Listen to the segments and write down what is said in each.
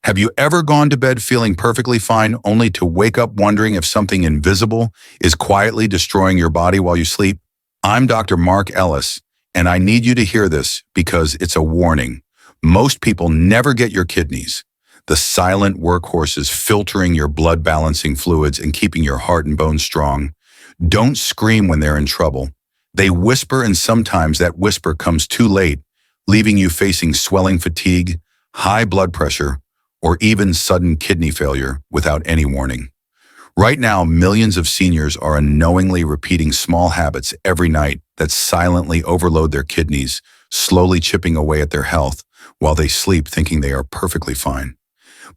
Have you ever gone to bed feeling perfectly fine only to wake up wondering if something invisible is quietly destroying your body while you sleep? I'm Dr. Mark Ellis, and I need you to hear this because it's a warning. Most people never get your kidneys, the silent workhorses filtering your blood balancing fluids and keeping your heart and bones strong. Don't scream when they're in trouble. They whisper, and sometimes that whisper comes too late, leaving you facing swelling fatigue, high blood pressure, or even sudden kidney failure without any warning. Right now, millions of seniors are unknowingly repeating small habits every night that silently overload their kidneys, slowly chipping away at their health while they sleep thinking they are perfectly fine.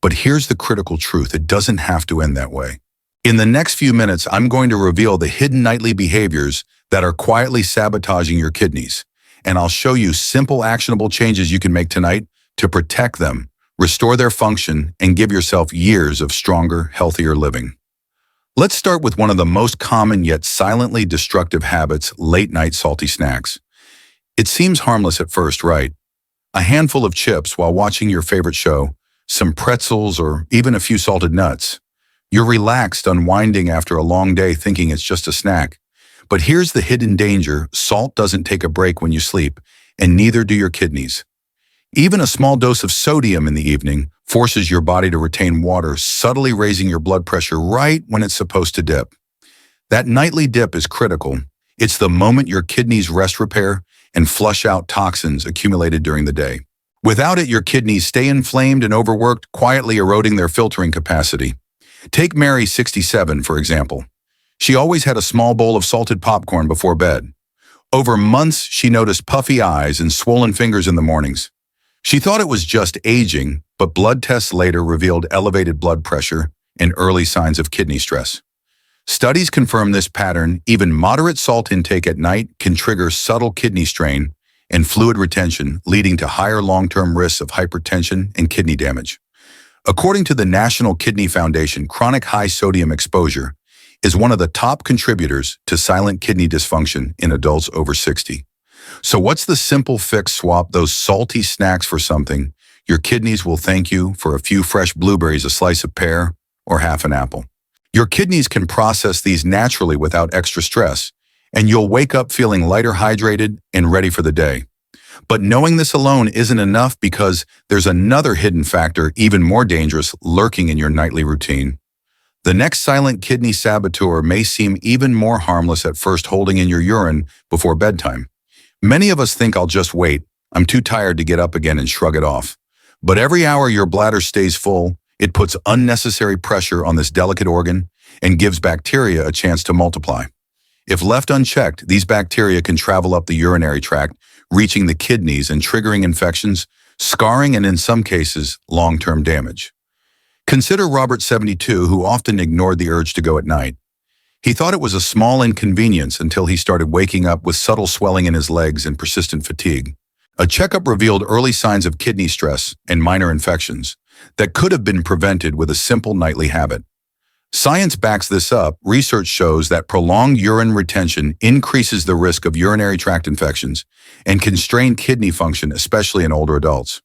But here's the critical truth: it doesn't have to end that way. In the next few minutes, I'm going to reveal the hidden nightly behaviors that are quietly sabotaging your kidneys, and I'll show you simple, actionable changes you can make tonight to protect them, restore their function, and give yourself years of stronger, healthier living. Let's start with one of the most common yet silently destructive habits: late-night salty snacks. It seems harmless at first, right? A handful of chips while watching your favorite show, some pretzels, or even a few salted nuts. You're relaxed, unwinding after a long day thinking it's just a snack. But here's the hidden danger: salt doesn't take a break when you sleep, and neither do your kidneys. Even a small dose of sodium in the evening forces your body to retain water, subtly raising your blood pressure right when it's supposed to dip. That nightly dip is critical. It's the moment your kidneys rest, repair, and flush out toxins accumulated during the day. Without it, your kidneys stay inflamed and overworked, quietly eroding their filtering capacity. Take Mary, 67, for example. She always had a small bowl of salted popcorn before bed. Over months, she noticed puffy eyes and swollen fingers in the mornings. She thought it was just aging, but blood tests later revealed elevated blood pressure and early signs of kidney stress. Studies confirm this pattern. Even moderate salt intake at night can trigger subtle kidney strain and fluid retention, leading to higher long-term risks of hypertension and kidney damage. According to the National Kidney Foundation, chronic high sodium exposure is one of the top contributors to silent kidney dysfunction in adults over 60. So what's the simple fix? Swap those salty snacks for something your kidneys will thank you for: a few fresh blueberries, a slice of pear, or half an apple. Your kidneys can process these naturally without extra stress, and you'll wake up feeling lighter, hydrated, and ready for the day. But knowing this alone isn't enough, because there's another hidden factor, even more dangerous, lurking in your nightly routine. The next silent kidney saboteur may seem even more harmless at first: holding in your urine before bedtime. Many of us think, "I'll just wait. I'm too tired to get up again," and shrug it off. But every hour your bladder stays full, it puts unnecessary pressure on this delicate organ and gives bacteria a chance to multiply. If left unchecked, these bacteria can travel up the urinary tract, reaching the kidneys and triggering infections, scarring, and in some cases, long-term damage. Consider Robert, 72, who often ignored the urge to go at night. He thought it was a small inconvenience until he started waking up with subtle swelling in his legs and persistent fatigue. A checkup revealed early signs of kidney stress and minor infections that could have been prevented with a simple nightly habit. Science backs this up. Research shows that prolonged urine retention increases the risk of urinary tract infections and can strain kidney function, especially in older adults.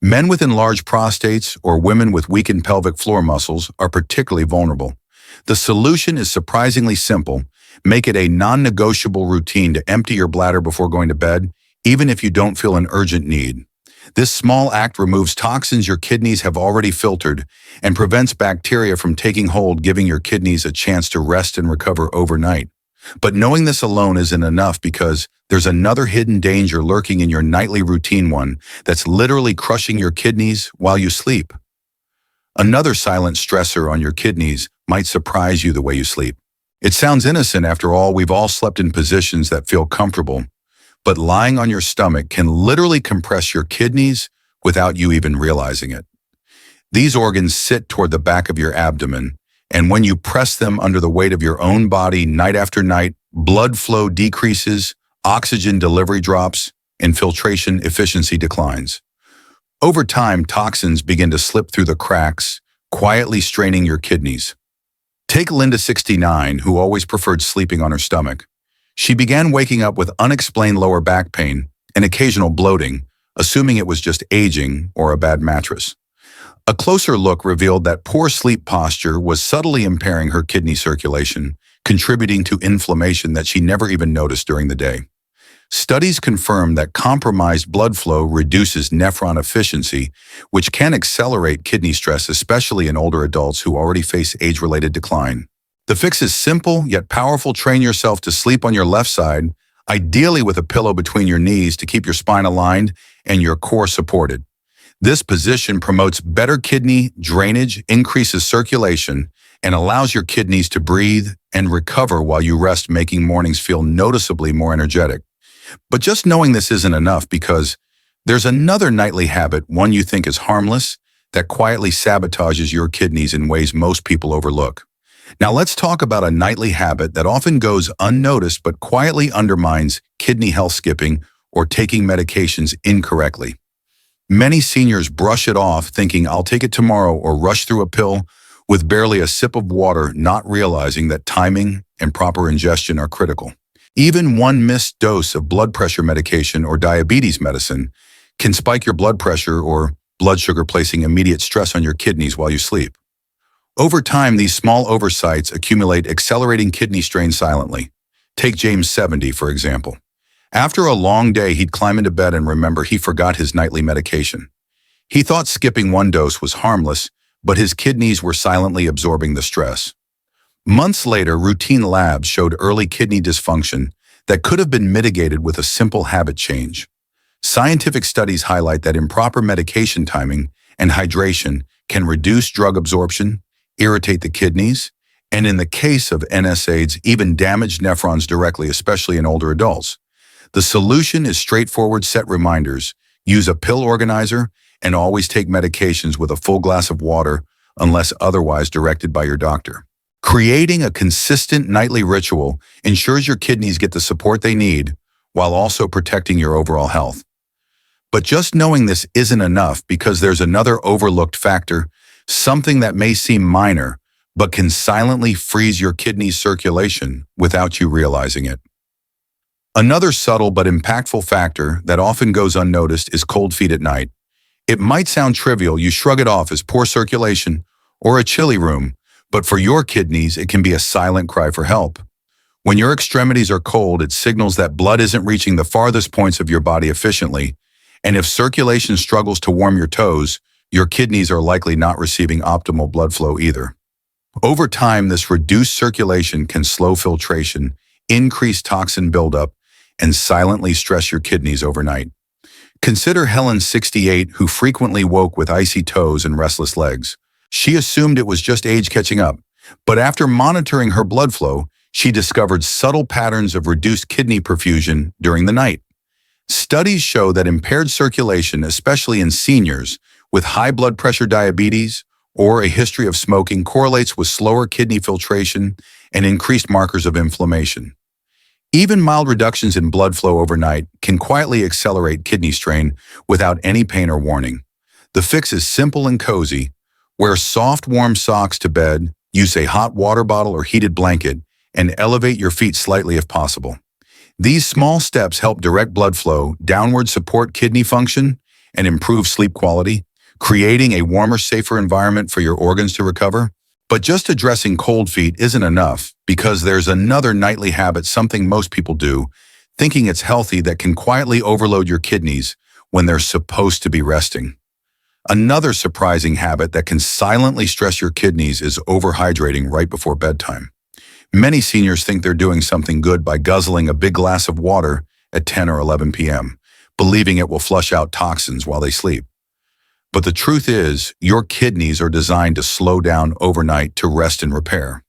Men with enlarged prostates or women with weakened pelvic floor muscles are particularly vulnerable. The solution is surprisingly simple. Make it a non-negotiable routine to empty your bladder before going to bed, even if you don't feel an urgent need. This small act removes toxins your kidneys have already filtered and prevents bacteria from taking hold, giving your kidneys a chance to rest and recover overnight. But knowing this alone isn't enough, because there's another hidden danger lurking in your nightly routine, one that's literally crushing your kidneys while you sleep. Another silent stressor on your kidneys might surprise you: the way you sleep. It sounds innocent. After all, we've all slept in positions that feel comfortable. But lying on your stomach can literally compress your kidneys without you even realizing it. These organs sit toward the back of your abdomen, and when you press them under the weight of your own body night after night, blood flow decreases, oxygen delivery drops, and filtration efficiency declines. Over time, toxins begin to slip through the cracks, quietly straining your kidneys. Take Linda, 69, who always preferred sleeping on her stomach. She began waking up with unexplained lower back pain and occasional bloating, assuming it was just aging or a bad mattress. A closer look revealed that poor sleep posture was subtly impairing her kidney circulation, contributing to inflammation that she never even noticed during the day. Studies confirm that compromised blood flow reduces nephron efficiency, which can accelerate kidney stress, especially in older adults who already face age-related decline. The fix is simple yet powerful. Train yourself to sleep on your left side, ideally with a pillow between your knees to keep your spine aligned and your core supported. This position promotes better kidney drainage, increases circulation, and allows your kidneys to breathe and recover while you rest, making mornings feel noticeably more energetic. But just knowing this isn't enough, because there's another nightly habit, one you think is harmless, that quietly sabotages your kidneys in ways most people overlook. Now let's talk about a nightly habit that often goes unnoticed but quietly undermines kidney health: skipping or taking medications incorrectly. Many seniors brush it off, thinking I'll take it tomorrow, or rush through a pill with barely a sip of water, not realizing that timing and proper ingestion are critical. Even one missed dose of blood pressure medication or diabetes medicine can spike your blood pressure or blood sugar, placing immediate stress on your kidneys while you sleep. Over time, these small oversights accumulate, accelerating kidney strain silently. Take James, 70, for example. After a long day, he'd climb into bed and remember he forgot his nightly medication. He thought skipping one dose was harmless, but his kidneys were silently absorbing the stress. Months later, routine labs showed early kidney dysfunction that could have been mitigated with a simple habit change. Scientific studies highlight that improper medication timing and hydration can reduce drug absorption, irritate the kidneys, and in the case of NSAIDs, even damage nephrons directly, especially in older adults. The solution is straightforward: set reminders, use a pill organizer, and always take medications with a full glass of water unless otherwise directed by your doctor. Creating a consistent nightly ritual ensures your kidneys get the support they need while also protecting your overall health. But just knowing this isn't enough, because there's another overlooked factor, something that may seem minor but can silently freeze your kidney circulation without you realizing it. Another subtle but impactful factor that often goes unnoticed is cold feet at night. It might sound trivial, you shrug it off as poor circulation or a chilly room, but for your kidneys, it can be a silent cry for help. When your extremities are cold, it signals that blood isn't reaching the farthest points of your body efficiently, and if circulation struggles to warm your toes, your kidneys are likely not receiving optimal blood flow either. Over time, this reduced circulation can slow filtration, increase toxin buildup, and silently stress your kidneys overnight. Consider Helen, 68, who frequently woke with icy toes and restless legs. She assumed it was just age catching up, but after monitoring her blood flow, she discovered subtle patterns of reduced kidney perfusion during the night. Studies show that impaired circulation, especially in seniors with high blood pressure, diabetes, or a history of smoking, correlates with slower kidney filtration and increased markers of inflammation. Even mild reductions in blood flow overnight can quietly accelerate kidney strain without any pain or warning. The fix is simple and cozy. Wear soft, warm socks to bed, use a hot water bottle or heated blanket, and elevate your feet slightly if possible. These small steps help direct blood flow downward, support kidney function, and improve sleep quality, creating a warmer, safer environment for your organs to recover. But just addressing cold feet isn't enough, because there's another nightly habit, something most people do, thinking it's healthy, that can quietly overload your kidneys when they're supposed to be resting. Another surprising habit that can silently stress your kidneys is overhydrating right before bedtime. Many seniors think they're doing something good by guzzling a big glass of water at 10 or 11 p.m., believing it will flush out toxins while they sleep. But the truth is, your kidneys are designed to slow down overnight to rest and repair.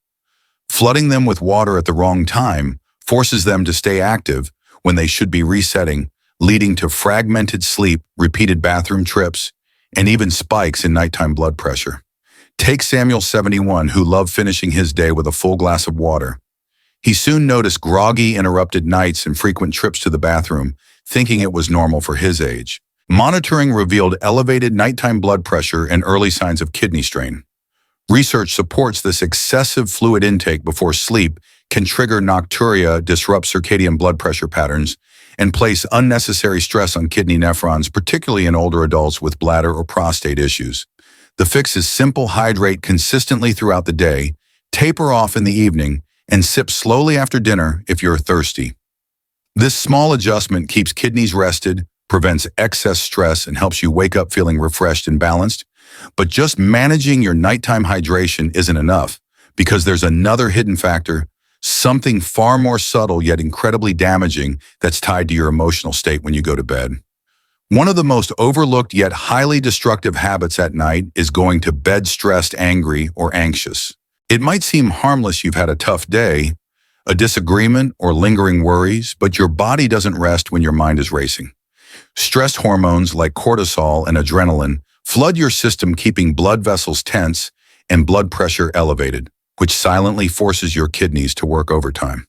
Flooding them with water at the wrong time forces them to stay active when they should be resetting, leading to fragmented sleep, repeated bathroom trips, and even spikes in nighttime blood pressure. Take Samuel, 71, who loved finishing his day with a full glass of water. He soon noticed groggy, interrupted nights and frequent trips to the bathroom, thinking it was normal for his age. Monitoring revealed elevated nighttime blood pressure and early signs of kidney strain. Research supports this excessive fluid intake before sleep can trigger nocturia, disrupt circadian blood pressure patterns, and place unnecessary stress on kidney nephrons, particularly in older adults with bladder or prostate issues. The fix is simple: hydrate consistently throughout the day, taper off in the evening, and sip slowly after dinner if you're thirsty. This small adjustment keeps kidneys rested, prevents excess stress, and helps you wake up feeling refreshed and balanced. But just managing your nighttime hydration isn't enough, because there's another hidden factor, something far more subtle yet incredibly damaging, that's tied to your emotional state when you go to bed. One of the most overlooked yet highly destructive habits at night is going to bed stressed, angry, or anxious. It might seem harmless: you've had a tough day, a disagreement, or lingering worries, but your body doesn't rest when your mind is racing. Stress hormones like cortisol and adrenaline flood your system, keeping blood vessels tense and blood pressure elevated, which silently forces your kidneys to work overtime.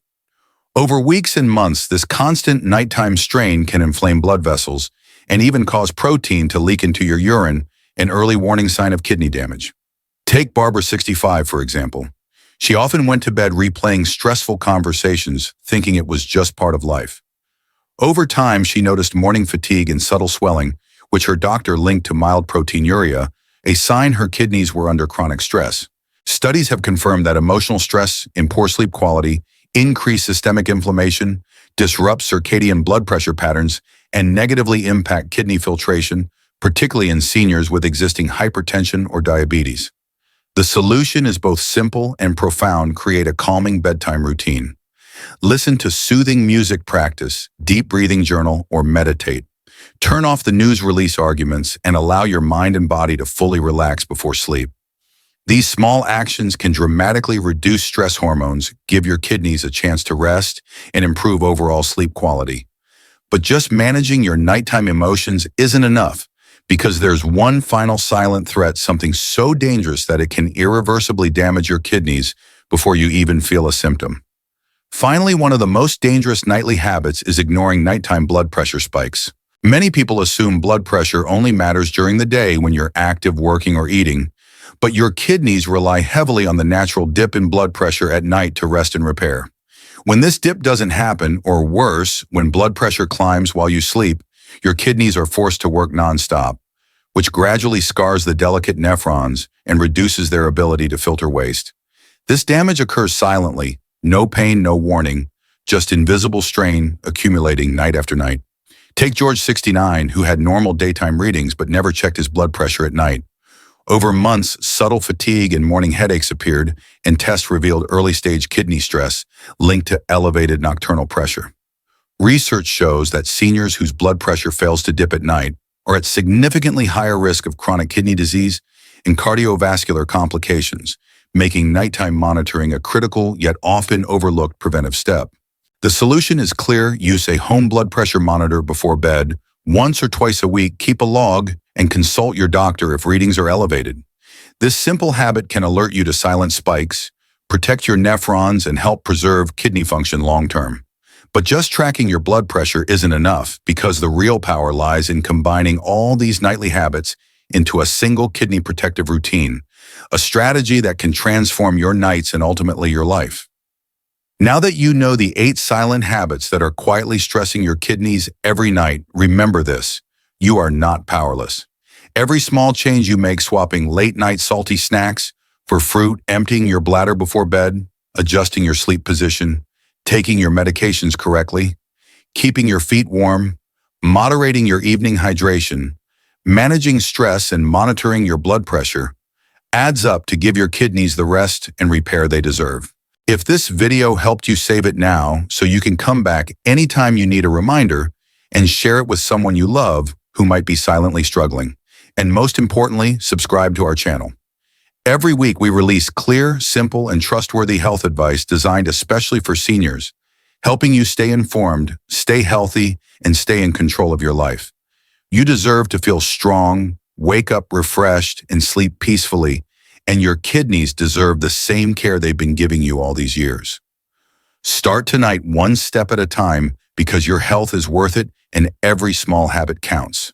Over weeks and months, this constant nighttime strain can inflame blood vessels and even cause protein to leak into your urine, an early warning sign of kidney damage. Take Barbara, 65, for example. She often went to bed replaying stressful conversations, thinking it was just part of life. Over time, she noticed morning fatigue and subtle swelling, which her doctor linked to mild proteinuria, a sign her kidneys were under chronic stress. Studies have confirmed that emotional stress and poor sleep quality increase systemic inflammation, disrupt circadian blood pressure patterns, and negatively impact kidney filtration, particularly in seniors with existing hypertension or diabetes. The solution is both simple and profound: create a calming bedtime routine. Listen to soothing music, practice deep breathing, journal, or meditate. Turn off the news release arguments and allow your mind and body to fully relax before sleep. These small actions can dramatically reduce stress hormones, give your kidneys a chance to rest, and improve overall sleep quality. But just managing your nighttime emotions isn't enough, because there's one final silent threat, something so dangerous that it can irreversibly damage your kidneys before you even feel a symptom. Finally, one of the most dangerous nightly habits is ignoring nighttime blood pressure spikes. Many people assume blood pressure only matters during the day when you're active, working, or eating, but your kidneys rely heavily on the natural dip in blood pressure at night to rest and repair. When this dip doesn't happen, or worse, when blood pressure climbs while you sleep, your kidneys are forced to work nonstop, which gradually scars the delicate nephrons and reduces their ability to filter waste. This damage occurs silently, no pain, no warning, just invisible strain accumulating night after night. Take George, 69, who had normal daytime readings but never checked his blood pressure at night. Over months, subtle fatigue and morning headaches appeared, and tests revealed early-stage kidney stress linked to elevated nocturnal pressure. Research shows that seniors whose blood pressure fails to dip at night are at significantly higher risk of chronic kidney disease and cardiovascular complications, making nighttime monitoring a critical yet often overlooked preventive step. The solution is clear: use a home blood pressure monitor before bed. Once or twice a week, keep a log and consult your doctor if readings are elevated. This simple habit can alert you to silent spikes, protect your nephrons, and help preserve kidney function long-term. But just tracking your blood pressure isn't enough, because the real power lies in combining all these nightly habits into a single kidney protective routine, a strategy that can transform your nights and ultimately your life. Now that you know the 8 silent habits that are quietly stressing your kidneys every night, remember this: you are not powerless. Every small change you make, swapping late-night salty snacks for fruit, emptying your bladder before bed, adjusting your sleep position, taking your medications correctly, keeping your feet warm, moderating your evening hydration, managing stress, and monitoring your blood pressure, adds up to give your kidneys the rest and repair they deserve. If this video helped you, save it now so you can come back anytime you need a reminder, and share it with someone you love who might be silently struggling. And most importantly, subscribe to our channel. Every week we release clear, simple, and trustworthy health advice designed especially for seniors, helping you stay informed, stay healthy, and stay in control of your life. You deserve to feel strong, wake up refreshed, and sleep peacefully, and your kidneys deserve the same care they've been giving you all these years. Start tonight, one step at a time, because your health is worth it and every small habit counts.